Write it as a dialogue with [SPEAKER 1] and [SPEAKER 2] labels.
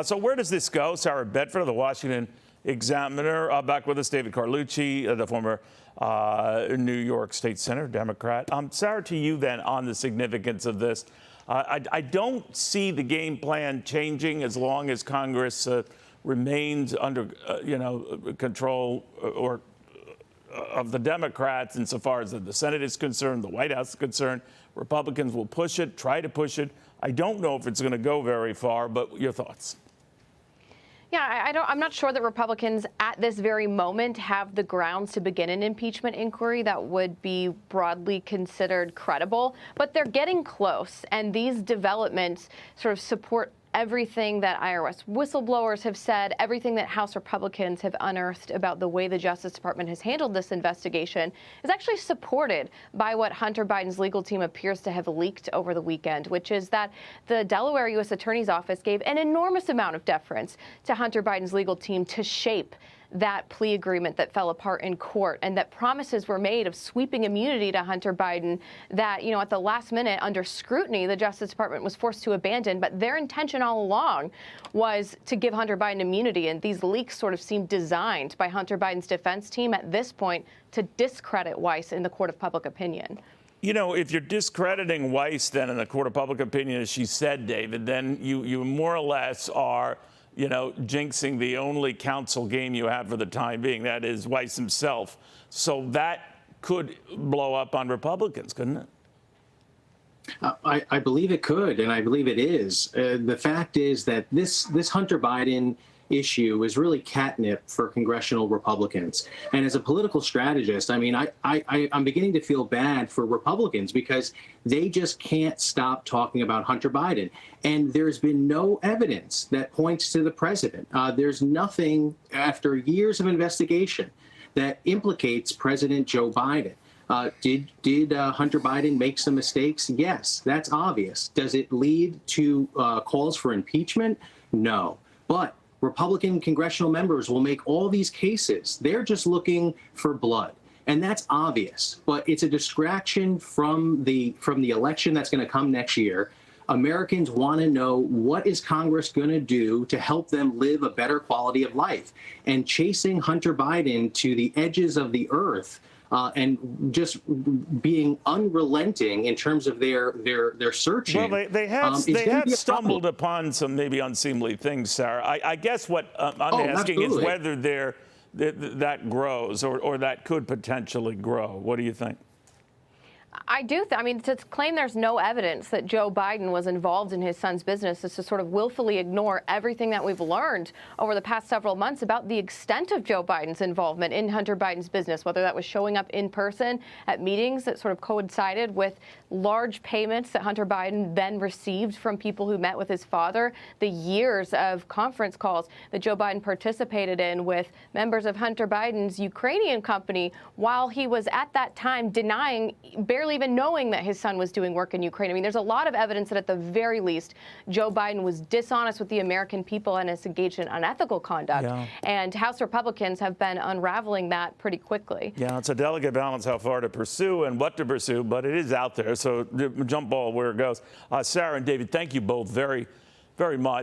[SPEAKER 1] So where does this go? Sarah Bedford of the Washington Examiner, back with us. David Carlucci, the former New York State Senator, Democrat. Sarah, to you then on the significance of this. I don't see the game plan changing as long as Congress remains under, control or of the Democrats insofar as the Senate is concerned, the White House is concerned. Republicans will push it, try to push it. I don't know if it's going to go very far, but your thoughts?
[SPEAKER 2] Yeah, I'm not sure that Republicans at this very moment have the grounds to begin an impeachment inquiry that would be broadly considered credible, but they're getting close. And these developments sort of support everything that IRS whistleblowers have said, everything that House Republicans have unearthed about the way the Justice Department has handled this investigation is actually supported by what Hunter Biden's legal team appears to have leaked over the weekend, which is that the Delaware U.S. Attorney's Office gave an enormous amount of deference to Hunter Biden's legal team to shape that plea agreement that fell apart in court, and that promises were made of sweeping immunity to Hunter Biden that, at the last minute, under scrutiny, the Justice Department was forced to abandon. But their intention all along was to give Hunter Biden immunity. And these leaks sort of seem designed by Hunter Biden's defense team at this point to discredit Weiss in the court of public opinion.
[SPEAKER 1] If you're discrediting Weiss then in the court of public opinion, as she said, David, then you more or less are jinxing the only counsel game you have for the time being, that is Weiss himself. So that could blow up on Republicans, couldn't it?
[SPEAKER 3] I believe it could, and I believe it is. The fact is that this Hunter Biden issue is really catnip for congressional Republicans. And as a political strategist, I mean, I'm beginning to feel bad for Republicans because they just can't stop talking about Hunter Biden. And there's been no evidence that points to the president. There's nothing after years of investigation that implicates President Joe Biden. Did Hunter Biden make some mistakes? Yes, that's obvious. Does it lead to calls for impeachment? No. But Republican congressional members will make all these cases. They're just looking for blood. And that's obvious. But it's a distraction from the election that's going to come next year. Americans want to know, what is Congress going to do to help them live a better quality of life? And chasing Hunter Biden to the edges of the earth and just being unrelenting in terms of their searching.
[SPEAKER 1] Well, they have stumbled upon some maybe unseemly things, Sarah. I guess what I'm asking is whether that grows or that could potentially grow. What do you think?
[SPEAKER 2] I do. I mean, to claim there's no evidence that Joe Biden was involved in his son's business is to sort of willfully ignore everything that we've learned over the past several months about the extent of Joe Biden's involvement in Hunter Biden's business, whether that was showing up in person at meetings that sort of coincided with large payments that Hunter Biden then received from people who met with his father, the years of conference calls that Joe Biden participated in with members of Hunter Biden's Ukrainian company while he was at that time denying, barely even knowing that his son was doing work in Ukraine. I mean, there's a lot of evidence that at the very least, Joe Biden was dishonest with the American people and is engaged in unethical conduct. Yeah. And House Republicans have been unraveling that pretty quickly.
[SPEAKER 1] Yeah, it's a delicate balance how far to pursue and what to pursue, but it is out there. So jump ball where it goes. Sarah and David, thank you both very, very much.